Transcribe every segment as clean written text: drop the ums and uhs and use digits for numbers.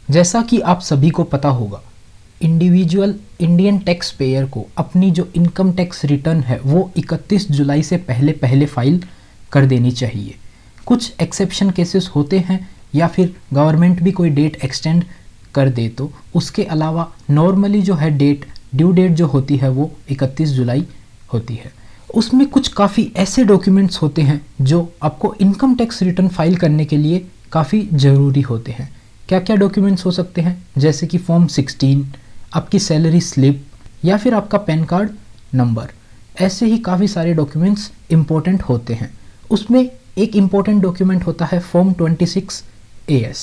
जैसा कि आप सभी को पता होगा, इंडिविजुअल इंडियन टैक्स पेयर को अपनी जो इनकम टैक्स रिटर्न है वो 31 जुलाई से पहले पहले फाइल कर देनी चाहिए। कुछ एक्सेप्शन केसेस होते हैं या फिर गवर्नमेंट भी कोई डेट एक्सटेंड कर दे, तो उसके अलावा नॉर्मली जो है ड्यू डेट जो होती है वो 31 जुलाई होती है। उसमें कुछ काफ़ी ऐसे डॉक्यूमेंट्स होते हैं जो आपको इनकम टैक्स रिटर्न फाइल करने के लिए काफ़ी ज़रूरी होते हैं। क्या क्या डॉक्यूमेंट्स हो सकते हैं? जैसे कि फॉर्म 16, आपकी सैलरी स्लिप या फिर आपका पैन कार्ड नंबर। ऐसे ही काफ़ी सारे डॉक्यूमेंट्स इम्पोर्टेंट होते हैं। उसमें एक इम्पोर्टेंट डॉक्यूमेंट होता है फॉर्म 26 AS।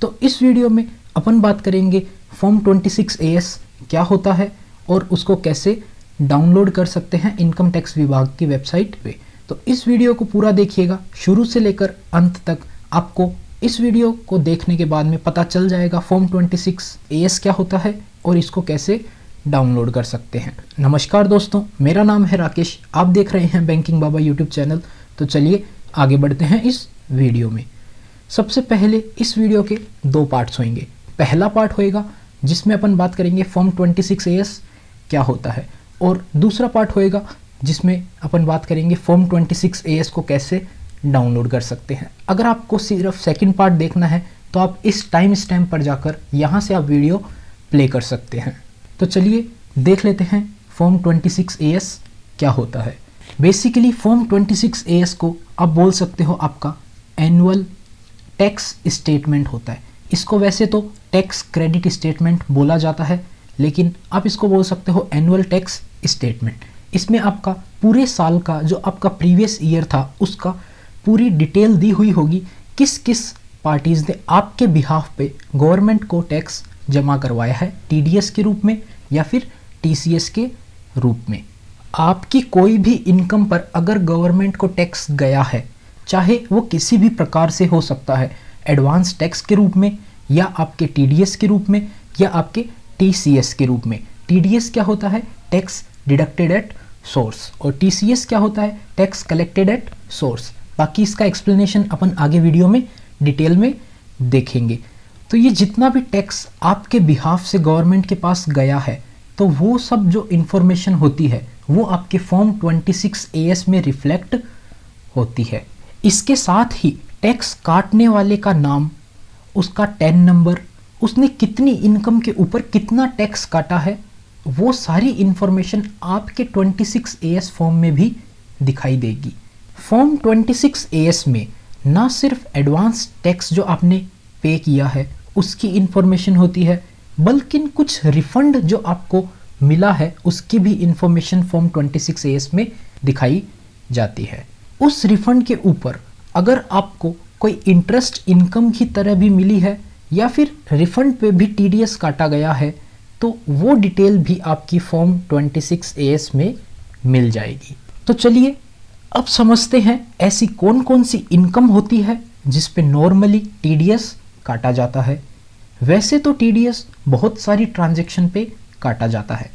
तो इस वीडियो में अपन बात करेंगे फॉर्म 26 AS क्या होता है और उसको कैसे डाउनलोड कर सकते हैं इनकम टैक्स विभाग की वेबसाइट पे। तो इस वीडियो को पूरा देखिएगा, शुरू से लेकर अंत तक। आपको इस वीडियो को देखने के बाद में पता चल जाएगा फॉर्म 26 AS क्या होता है और इसको कैसे डाउनलोड कर सकते हैं। नमस्कार दोस्तों, मेरा नाम है राकेश, आप देख रहे हैं बैंकिंग बाबा यूट्यूब चैनल। तो चलिए आगे बढ़ते हैं इस वीडियो में। सबसे पहले इस वीडियो के दो पार्ट्स होंगे। पहला पार्ट होएगा जिसमें अपन बात करेंगे फॉर्म 26 AS क्या होता है, और दूसरा पार्ट होएगा जिसमें अपन बात करेंगे फॉर्म 26 AS को कैसे डाउनलोड कर सकते हैं। अगर आपको सिर्फ सेकंड पार्ट देखना है तो आप इस टाइम स्टैम्प पर जाकर यहाँ से आप वीडियो प्ले कर सकते हैं। तो चलिए देख लेते हैं फॉर्म 26 AS क्या होता है। बेसिकली फॉर्म 26 AS को आप बोल सकते हो आपका एनुअल टैक्स स्टेटमेंट होता है। इसको वैसे तो टैक्स क्रेडिट स्टेटमेंट बोला जाता है, लेकिन आप इसको बोल सकते हो एनुअल टैक्स स्टेटमेंट। इसमें आपका पूरे साल का जो आपका प्रीवियस ईयर था उसका पूरी डिटेल दी हुई होगी, किस किस पार्टीज़ ने आपके बिहाफ पे गवर्नमेंट को टैक्स जमा करवाया है, TDS के रूप में या फिर TCS के रूप में। आपकी कोई भी इनकम पर अगर गवर्नमेंट को टैक्स गया है, चाहे वो किसी भी प्रकार से हो सकता है, एडवांस टैक्स के रूप में या आपके TDS के रूप में या आपके TCS के रूप में। TDS क्या होता है? टैक्स डिडक्टेड एट सोर्स, और TCS क्या होता है? Tax collected at source. बाकी इसका एक्सप्लेनेशन अपन आगे वीडियो में डिटेल में देखेंगे। तो ये जितना भी टैक्स आपके बिहाफ से गवर्नमेंट के पास गया है, तो वो सब जो इन्फॉर्मेशन होती है वो आपके फॉर्म 26 AS में रिफ्लेक्ट होती है। इसके साथ ही टैक्स काटने वाले का नाम, उसका टैन नंबर, उसने कितनी इनकम के ऊपर कितना टैक्स काटा है, वो सारी इन्फॉर्मेशन आपके 26 AS फॉर्म में भी दिखाई देगी। फॉर्म 26 AS में ना सिर्फ एडवांस टैक्स जो आपने पे किया है उसकी इन्फॉर्मेशन होती है, बल्कि कुछ रिफंड जो आपको मिला है उसकी भी इन्फॉर्मेशन फॉर्म 26 AS में दिखाई जाती है। उस रिफंड के ऊपर अगर आपको कोई इंटरेस्ट इनकम की तरह भी मिली है या फिर रिफंड पे भी TDS काटा गया है, तो वो डिटेल भी आपकी फॉर्म 26 AS में मिल जाएगी। तो चलिए अब समझते हैं ऐसी कौन कौन सी इनकम होती है जिस पे नॉर्मली TDS काटा जाता है। वैसे तो TDS बहुत सारी ट्रांजैक्शन पे काटा जाता है,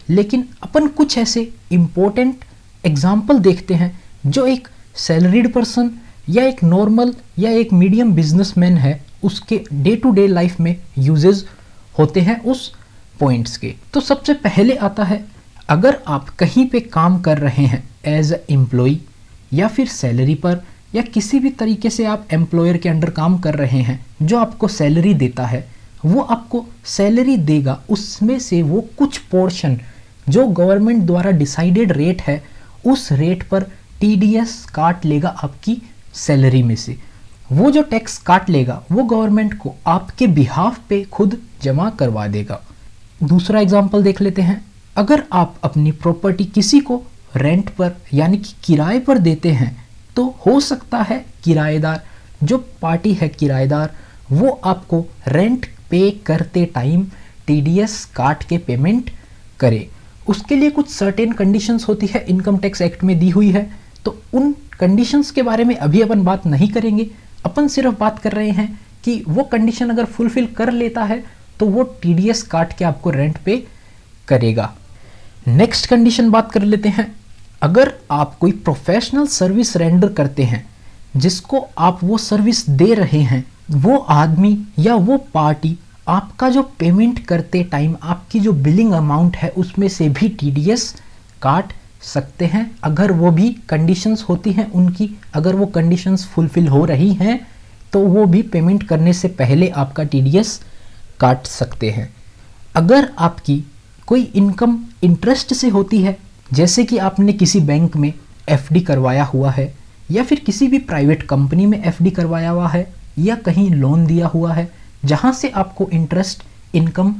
लेकिन अपन कुछ ऐसे इम्पोर्टेंट एग्जाम्पल देखते हैं जो एक सैलरीड पर्सन या एक नॉर्मल या एक मीडियम बिजनेसमैन है उसके डे टू डे लाइफ में यूजेस होते हैं उस पॉइंट्स के। तो सबसे पहले आता है, अगर आप कहीं पे काम कर रहे हैं एज ए एम्प्लॉय या फिर सैलरी पर या किसी भी तरीके से आप एम्प्लॉयर के अंडर काम कर रहे हैं, जो आपको सैलरी देता है वो आपको सैलरी देगा, उसमें से वो कुछ पोर्शन जो गवर्नमेंट द्वारा डिसाइडेड रेट है उस रेट पर TDS काट लेगा आपकी सैलरी में से। वो जो टैक्स काट लेगा वो गवर्नमेंट को आपके बिहाफ पे खुद जमा करवा देगा। दूसरा एग्जाम्पल देख लेते हैं। अगर आप अपनी प्रॉपर्टी किसी को रेंट पर यानी कि किराए पर देते हैं, तो हो सकता है किराएदार जो पार्टी है किराएदार वो आपको रेंट पे करते टाइम TDS काट के पेमेंट करे। उसके लिए कुछ सर्टेन कंडीशंस होती है, इनकम टैक्स एक्ट में दी हुई है। तो उन कंडीशंस के बारे में अभी अपन बात नहीं करेंगे। अपन सिर्फ बात कर रहे हैं कि वो कंडीशन अगर फुलफिल कर लेता है तो वो TDS काट के आपको रेंट पे करेगा। नेक्स्ट कंडीशन बात कर लेते हैं। अगर आप कोई प्रोफेशनल सर्विस रेंडर करते हैं, जिसको आप वो सर्विस दे रहे हैं, वो आदमी या वो पार्टी आपका जो पेमेंट करते टाइम आपकी जो बिलिंग अमाउंट है उसमें से भी टीडीएस काट सकते हैं, अगर वो भी कंडीशंस होती हैं उनकी, अगर वो कंडीशंस फुलफिल हो रही हैं तो वो भी पेमेंट करने से पहले आपका टीडीएस काट सकते हैं। अगर आपकी कोई इनकम इंटरेस्ट से होती है, जैसे कि आपने किसी बैंक में एफडी करवाया हुआ है या फिर किसी भी प्राइवेट कंपनी में एफडी करवाया हुआ है या कहीं लोन दिया हुआ है जहां से आपको इंटरेस्ट इनकम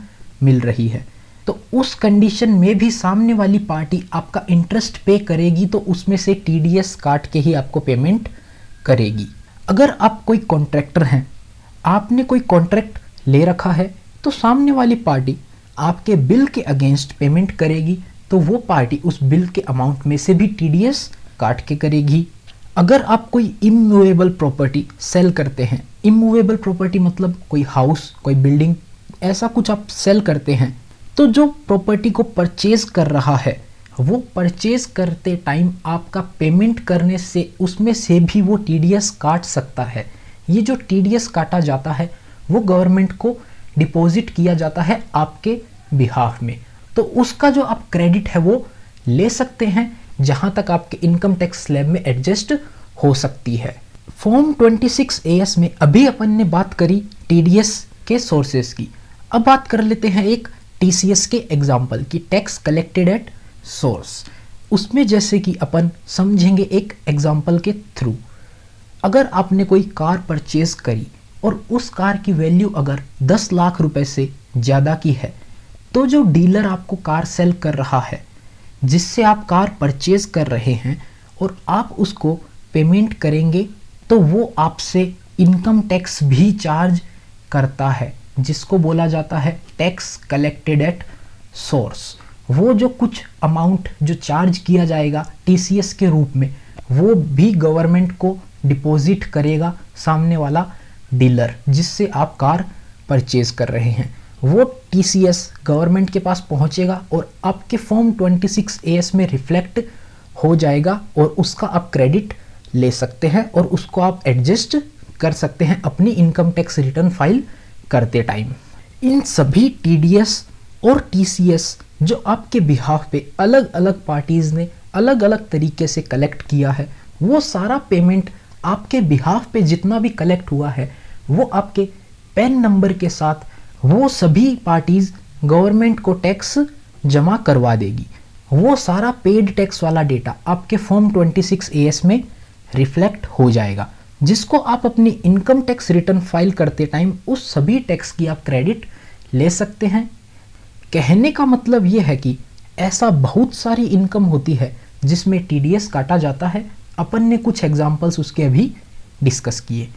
मिल रही है, तो उस कंडीशन में भी सामने वाली पार्टी आपका इंटरेस्ट पे करेगी तो उसमें से टीडीएस काट के ही आपको पेमेंट करेगी। अगर आप कोई कॉन्ट्रैक्टर हैं, आपने कोई कॉन्ट्रैक्ट ले रखा है, तो सामने वाली पार्टी आपके बिल के अगेंस्ट पेमेंट करेगी तो वो पार्टी उस बिल के अमाउंट में से भी टीडीएस काट के करेगी। अगर आप कोई इमूवेबल प्रॉपर्टी सेल करते हैं, इमूवेबल प्रॉपर्टी मतलब कोई हाउस, कोई बिल्डिंग, ऐसा कुछ आप सेल करते हैं, तो जो प्रॉपर्टी को परचेज कर रहा है वो परचेज करते टाइम आपका पेमेंट करने से उसमें से भी वो टीडीएस काट सकता है। ये जो टीडीएस काटा जाता है वो गवर्नमेंट को डिपॉजिट किया जाता है आपके बिहाफ में, तो उसका जो आप क्रेडिट है वो ले सकते हैं जहां तक आपके इनकम टैक्स स्लैब में एडजस्ट हो सकती है। फॉर्म 26 एएस में अभी अपन ने बात करी टीडीएस के सोर्सेस की, अब बात कर लेते हैं एक टीसीएस के एग्जाम्पल की, टैक्स कलेक्टेड एट सोर्स। उसमें जैसे कि अपन समझेंगे एक एग्जाम्पल के थ्रू। अगर आपने कोई कार परचेज करी और उस कार की वैल्यू अगर 10 लाख रुपए से ज़्यादा की है, तो जो डीलर आपको कार सेल कर रहा है, जिससे आप कार परचेज कर रहे हैं और आप उसको पेमेंट करेंगे, तो वो आपसे इनकम टैक्स भी चार्ज करता है, जिसको बोला जाता है टैक्स कलेक्टेड एट सोर्स। वो जो कुछ अमाउंट जो चार्ज किया जाएगा टीसीएस के रूप में, वो भी गवर्नमेंट को डिपॉजिट करेगा सामने वाला डीलर जिससे आप कार परचेज कर रहे हैं। वो टीसीएस गवर्नमेंट के पास पहुंचेगा और आपके फॉर्म 26 एएस में रिफ्लेक्ट हो जाएगा और उसका आप क्रेडिट ले सकते हैं और उसको आप एडजस्ट कर सकते हैं अपनी इनकम टैक्स रिटर्न फाइल करते टाइम। इन सभी टीडीएस और टीसीएस जो आपके बिहाफ पे अलग अलग पार्टीज़ ने अलग अलग तरीके से कलेक्ट किया है, वो सारा पेमेंट आपके बिहाफ पे जितना भी कलेक्ट हुआ है वो आपके पैन नंबर के साथ वो सभी पार्टीज़ गवर्नमेंट को टैक्स जमा करवा देगी। वो सारा पेड टैक्स वाला डेटा आपके फॉर्म 26 एएस में रिफ्लेक्ट हो जाएगा, जिसको आप अपनी इनकम टैक्स रिटर्न फाइल करते टाइम उस सभी टैक्स की आप क्रेडिट ले सकते हैं। कहने का मतलब ये है कि ऐसा बहुत सारी इनकम होती है जिसमें टीडीएस काटा जाता है। अपन ने कुछ एग्जांपल्स उसके अभी डिस्कस किए।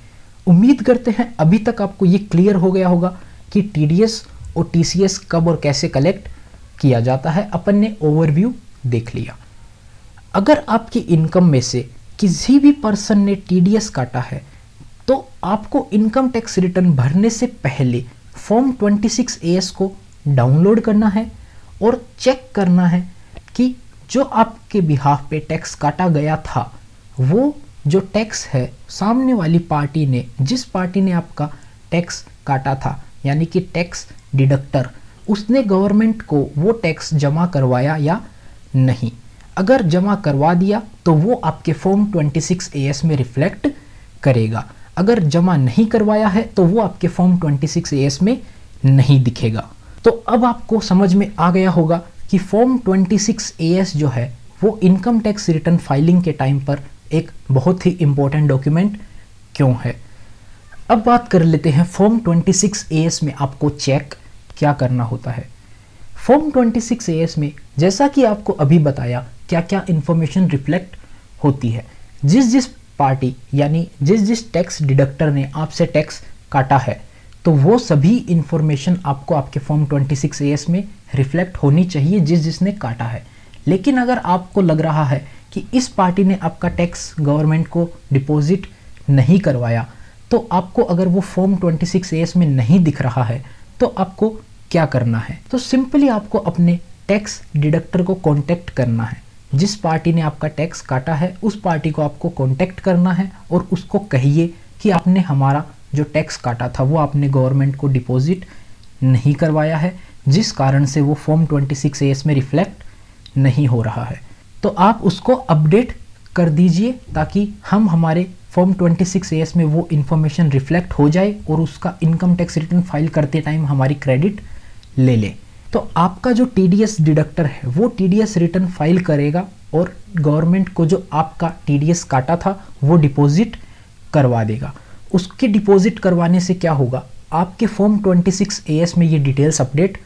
उम्मीद करते हैं अभी तक आपको ये क्लियर हो गया होगा कि टीडीएस और टीसीएस कब और कैसे कलेक्ट किया जाता है। अपन ने ओवरव्यू देख लिया। अगर आपकी इनकम में से किसी भी पर्सन ने टीडीएस काटा है तो आपको इनकम टैक्स रिटर्न भरने से पहले फॉर्म 26 एएस को डाउनलोड करना है और चेक करना है कि जो आपके बिहाफ पे टैक्स काटा गया था वो जो टैक्स है सामने वाली पार्टी ने, जिस पार्टी ने आपका टैक्स काटा था यानी कि टैक्स डिडक्टर, उसने गवर्नमेंट को वो टैक्स जमा करवाया या नहीं। अगर जमा करवा दिया तो वो आपके फॉर्म 26 एएस में रिफ्लेक्ट करेगा। अगर जमा नहीं करवाया है तो वो आपके फॉर्म 26 एएस में नहीं दिखेगा। तो अब आपको समझ में आ गया होगा कि फॉर्म 26 एएस जो है वो इनकम टैक्स रिटर्न फाइलिंग के टाइम पर एक बहुत ही इम्पोर्टेंट डॉक्यूमेंट क्यों है। अब बात कर लेते हैं फॉर्म 26 एएस में आपको चेक क्या करना होता है। फॉर्म 26 एएस में जैसा कि आपको अभी बताया क्या क्या इन्फॉर्मेशन रिफ्लेक्ट होती है। जिस पार्टी यानी जिस टैक्स डिडक्टर ने आपसे टैक्स काटा है तो वो सभी इन्फॉर्मेशन आपको आपके फॉर्म 26 एएस में रिफ्लेक्ट होनी चाहिए जिसने काटा है। लेकिन अगर आपको लग रहा है कि इस पार्टी ने आपका टैक्स गवर्नमेंट को डिपॉजिट नहीं करवाया, तो आपको अगर वो फॉर्म 26 एएस में नहीं दिख रहा है तो आपको क्या करना है। तो सिंपली आपको अपने टैक्स डिडक्टर को कांटेक्ट करना है। जिस पार्टी ने आपका टैक्स काटा है उस पार्टी को आपको कांटेक्ट करना है और उसको कहिए कि आपने हमारा जो टैक्स काटा था वो आपने गवर्नमेंट को डिपॉजिट नहीं करवाया है, जिस कारण से वो फॉर्म 26AS में रिफ्लेक्ट नहीं हो रहा है। तो आप उसको अपडेट कर दीजिए ताकि हम हमारे फॉर्म 26AS में वो इन्फॉर्मेशन रिफ्लेक्ट हो जाए और उसका इनकम टैक्स रिटर्न फाइल करते टाइम हमारी क्रेडिट ले ले। तो आपका जो TDS डिडक्टर है वो TDS रिटर्न फाइल करेगा और गवर्नमेंट को जो आपका TDS काटा था वो डिपॉजिट करवा देगा। उसके डिपॉजिट करवाने से क्या होगा, आपके फॉर्म 26AS में ये डिटेल्स अपडेट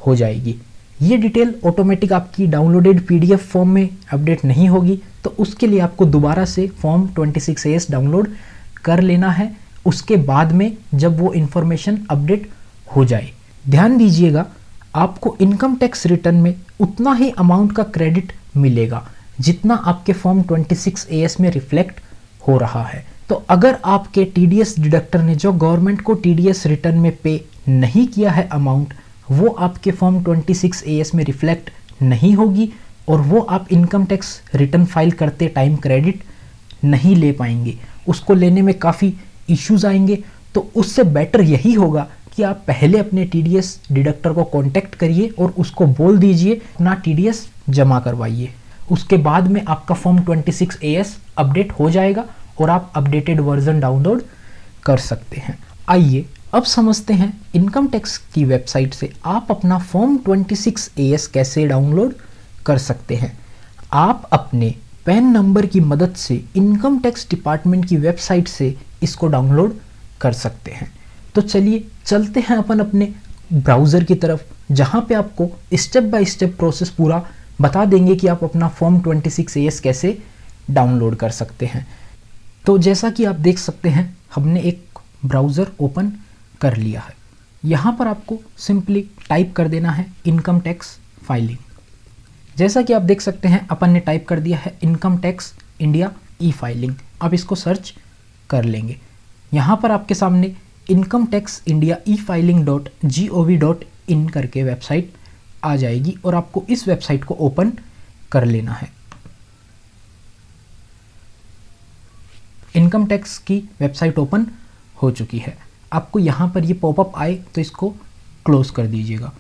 हो जाएगी। ये डिटेल ऑटोमेटिक आपकी डाउनलोडेड PDF फॉर्म में अपडेट नहीं होगी, तो उसके लिए आपको दोबारा से फॉर्म 26AS डाउनलोड कर लेना है, उसके बाद में जब वो इन्फॉर्मेशन अपडेट हो जाए। ध्यान दीजिएगा, आपको इनकम टैक्स रिटर्न में उतना ही अमाउंट का क्रेडिट मिलेगा जितना आपके फॉर्म 26AS में रिफ्लेक्ट हो रहा है। तो अगर आपके TDS डिडक्टर ने जो गवर्नमेंट को TDS रिटर्न में पे नहीं किया है अमाउंट, वो आपके फॉर्म 26AS में रिफ्लेक्ट नहीं होगी और वो आप इनकम टैक्स रिटर्न फाइल करते टाइम क्रेडिट नहीं ले पाएंगे। उसको लेने में काफ़ी इश्यूज आएंगे। तो उससे बेटर यही होगा कि आप पहले अपने TDS डिडक्टर को कांटेक्ट करिए और उसको बोल दीजिए अपना TDS जमा करवाइए। उसके बाद में आपका फॉर्म 26AS अपडेट हो जाएगा और आप अपडेटेड वर्जन डाउनलोड कर सकते हैं। आइए अब समझते हैं इनकम टैक्स की वेबसाइट से आप अपना फॉर्म 26AS कैसे डाउनलोड कर सकते हैं। आप अपने पैन नंबर की मदद से इनकम टैक्स डिपार्टमेंट की वेबसाइट से इसको डाउनलोड कर सकते हैं। तो चलिए चलते हैं अपन अपने ब्राउज़र की तरफ, जहाँ पे आपको स्टेप बाय स्टेप प्रोसेस पूरा बता देंगे कि आप अपना फॉर्म 26AS कैसे डाउनलोड कर सकते हैं। तो जैसा कि आप देख सकते हैं, हमने एक ब्राउज़र ओपन कर लिया है। यहाँ पर आपको सिंपली टाइप कर देना है इनकम टैक्स फाइलिंग। जैसा कि आप देख सकते हैं, अपन ने टाइप कर दिया है इनकम टैक्स इंडिया E-फाइलिंग। आप इसको सर्च कर लेंगे। यहाँ पर आपके सामने इनकम टैक्स इंडिया e-filing.gov.in करके वेबसाइट आ जाएगी और आपको इस वेबसाइट को ओपन कर लेना है। इनकम टैक्स की वेबसाइट ओपन हो चुकी है। आपको यहाँ पर ये पॉपअप आए तो इसको क्लोज कर दीजिएगा।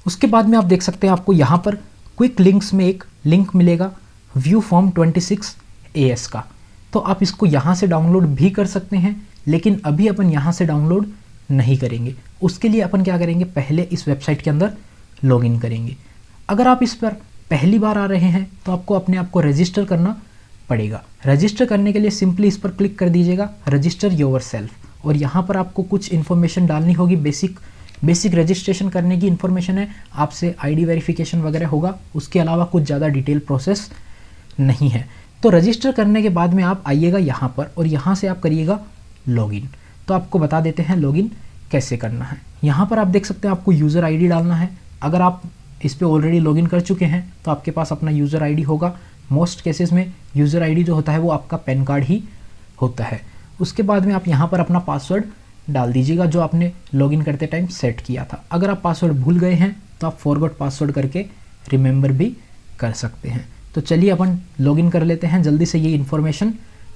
उसके बाद में आप देख सकते हैं आपको यहाँ पर क्विक लिंक्स में एक लिंक मिलेगा व्यू फॉर्म 26AS का। तो आप इसको यहाँ से डाउनलोड भी कर सकते हैं, लेकिन अभी अपन यहाँ से डाउनलोड नहीं करेंगे। उसके लिए अपन क्या करेंगे, पहले इस वेबसाइट के अंदर लॉगिन करेंगे। अगर आप इस पर पहली बार आ रहे हैं तो आपको अपने आप को रजिस्टर करना पड़ेगा। रजिस्टर करने के लिए सिंपली इस पर क्लिक कर दीजिएगा रजिस्टर योरसेल्फ, और यहाँ पर आपको कुछ इन्फॉर्मेशन डालनी होगी। बेसिक रजिस्ट्रेशन करने की इन्फॉर्मेशन है, आपसे ID वेरिफिकेशन वगैरह होगा। उसके अलावा कुछ ज़्यादा डिटेल प्रोसेस नहीं है। तो रजिस्टर करने के बाद में आप आइएगा यहाँ पर और यहाँ से आप करिएगा लॉगिन। तो आपको बता देते हैं लॉगिन कैसे करना है। यहाँ पर आप देख सकते हैं आपको यूज़र ID डालना है। अगर आप इस पर ऑलरेडी लॉगिन कर चुके हैं तो आपके पास अपना यूज़र ID होगा। मोस्ट केसेस में यूज़र ID जो होता है वो आपका पैन कार्ड ही होता है। उसके बाद में आप यहाँ पर अपना पासवर्ड डाल दीजिएगा जो आपने लॉगिन करते टाइम सेट किया था। अगर आप पासवर्ड भूल गए हैं तो आप फॉरगॉट पासवर्ड करके रिमेंबर भी कर सकते हैं। तो चलिए अपन लॉगिन कर लेते हैं, जल्दी से ये इन्फॉर्मेशन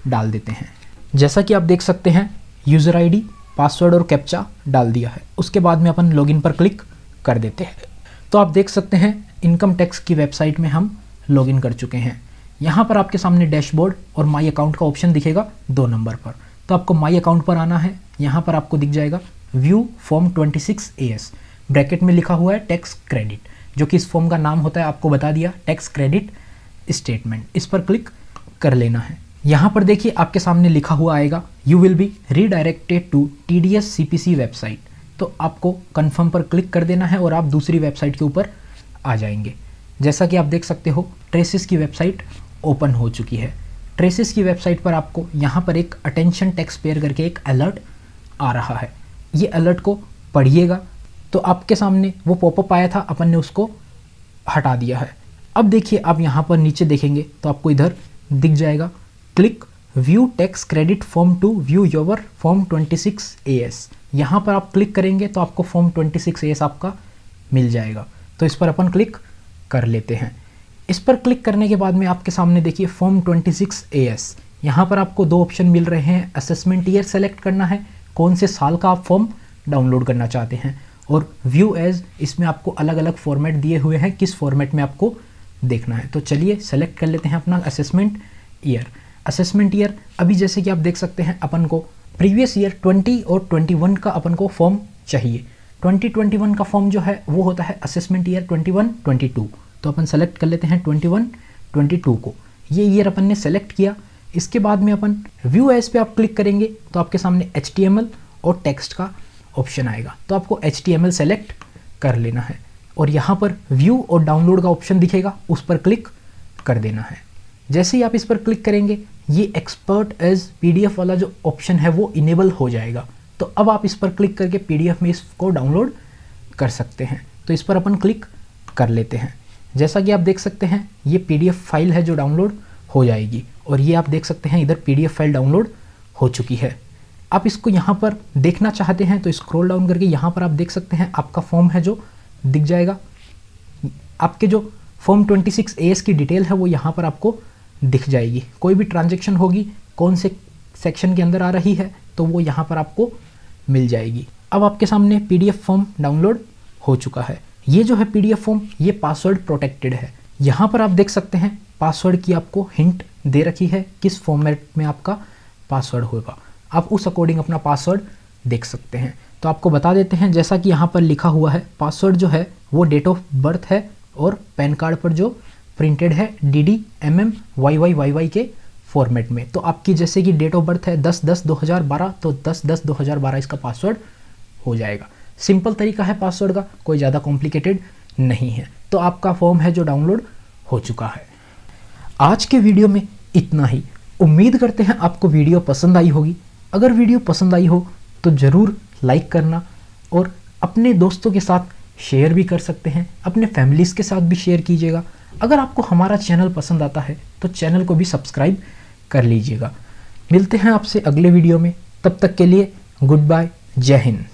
डाल देते हैं। जैसा कि आप देख सकते हैं यूज़र ID, पासवर्ड और कैप्चा डाल दिया है। उसके बाद में अपन लॉगिन पर क्लिक कर देते हैं। तो आप देख सकते हैं इनकम टैक्स की वेबसाइट में हम लॉगिन कर चुके हैं। यहाँ पर आपके सामने डैशबोर्ड और माई अकाउंट का ऑप्शन दिखेगा 2 नंबर पर। तो आपको माई अकाउंट पर आना है। यहाँ पर आपको दिख जाएगा व्यू फॉर्म 26AS, ब्रैकेट में लिखा हुआ है टैक्स क्रेडिट, जो कि इस फॉर्म का नाम होता है, आपको बता दिया, टैक्स क्रेडिट स्टेटमेंट। इस पर क्लिक कर लेना है। यहाँ पर देखिए आपके सामने लिखा हुआ आएगा you will be redirected to TDS CPC website. तो आपको कन्फर्म पर क्लिक कर देना है और आप दूसरी वेबसाइट के ऊपर आ जाएंगे। जैसा कि आप देख सकते हो ट्रेसिस की वेबसाइट ओपन हो चुकी है। ट्रेसिस की वेबसाइट पर आपको यहाँ पर एक अटेंशन टैक्स पेयर करके एक अलर्ट आ रहा है। ये अलर्ट को पढ़िएगा। तो आपके सामने वो पॉपअप आया था, अपन ने उसको हटा दिया है। अब देखिए आप यहाँ पर नीचे देखेंगे तो आपको इधर दिख जाएगा click view tax credit form to view your form 26AS। यहाँ पर आप क्लिक करेंगे तो आपको फॉर्म 26AS आपका मिल जाएगा। तो इस पर अपन क्लिक कर लेते हैं। इस पर क्लिक करने के बाद में आपके सामने देखिए फॉर्म 26AS। यहाँ पर आपको 2 ऑप्शन मिल रहे हैं। असेसमेंट ईयर सेलेक्ट करना है, कौन से साल का आप फॉर्म डाउनलोड करना चाहते हैं, और व्यू एज, इसमें आपको अलग अलग फॉर्मेट दिए हुए हैं, किस फॉर्मेट में आपको देखना है। तो चलिए सेलेक्ट कर लेते हैं अपना असेसमेंट ईयर। असेसमेंट ईयर अभी जैसे कि आप देख सकते हैं अपन को प्रीवियस ईयर 20 और 21 का अपन को फॉर्म चाहिए। 2021 का फॉर्म जो है वो होता है असेसमेंट ईयर 21-22। तो अपन सेलेक्ट कर लेते हैं 21-22 को। ये ईयर अपन ने सेलेक्ट किया। इसके बाद में अपन व्यू एज पे आप क्लिक करेंगे तो आपके सामने HTML और टेक्स्ट का ऑप्शन आएगा। तो आपको HTML सेलेक्ट कर लेना है और यहाँ पर व्यू और डाउनलोड का ऑप्शन दिखेगा, उस पर क्लिक कर देना है। जैसे ही आप इस पर क्लिक करेंगे ये एक्सपर्ट एज PDF वाला जो ऑप्शन है वो इनेबल हो जाएगा। तो अब आप इस पर क्लिक करके PDF में इसको डाउनलोड कर सकते हैं। तो इस पर अपन क्लिक कर लेते हैं। जैसा कि आप देख सकते हैं ये PDF फाइल है जो डाउनलोड हो जाएगी और ये आप देख सकते हैं इधर PDF फाइल डाउनलोड हो चुकी है। आप इसको यहाँ पर देखना चाहते हैं तो स्क्रॉल डाउन करके यहाँ पर आप देख सकते हैं आपका फॉर्म है जो दिख जाएगा। आपके जो फॉर्म 26 AS की डिटेल है वो यहाँ पर आपको दिख जाएगी। कोई भी ट्रांजैक्शन होगी कौन से सेक्शन के अंदर आ रही है तो वो यहाँ पर आपको मिल जाएगी। अब आपके सामने PDF फॉर्म डाउनलोड हो चुका है। ये जो है PDF फॉर्म ये पासवर्ड प्रोटेक्टेड है। यहाँ पर आप देख सकते हैं पासवर्ड की आपको हिंट दे रखी है, किस फॉर्मेट में आपका पासवर्ड होगा। आप उस अकॉर्डिंग अपना पासवर्ड देख सकते हैं। तो आपको बता देते हैं जैसा कि यहाँ पर लिखा हुआ है पासवर्ड जो है वो डेट ऑफ बर्थ है और पैन कार्ड पर जो प्रिंटेड है DD MM YYYY के फॉर्मेट में। तो आपकी जैसे कि डेट ऑफ बर्थ है 10/10/2012 तो 10/10/2012 इसका पासवर्ड हो जाएगा। सिंपल तरीका है पासवर्ड का, कोई ज़्यादा कॉम्प्लिकेटेड नहीं है। तो आपका फॉर्म है जो डाउनलोड हो चुका है। आज के वीडियो में इतना ही। उम्मीद करते हैं आपको वीडियो पसंद आई होगी। अगर वीडियो पसंद आई हो तो ज़रूर लाइक करना और अपने दोस्तों के साथ शेयर भी कर सकते हैं, अपने फैमिलीज़ के साथ भी शेयर कीजिएगा। अगर आपको हमारा चैनल पसंद आता है तो चैनल को भी सब्सक्राइब कर लीजिएगा। मिलते हैं आपसे अगले वीडियो में, तब तक के लिए गुड बाय, जय हिंद।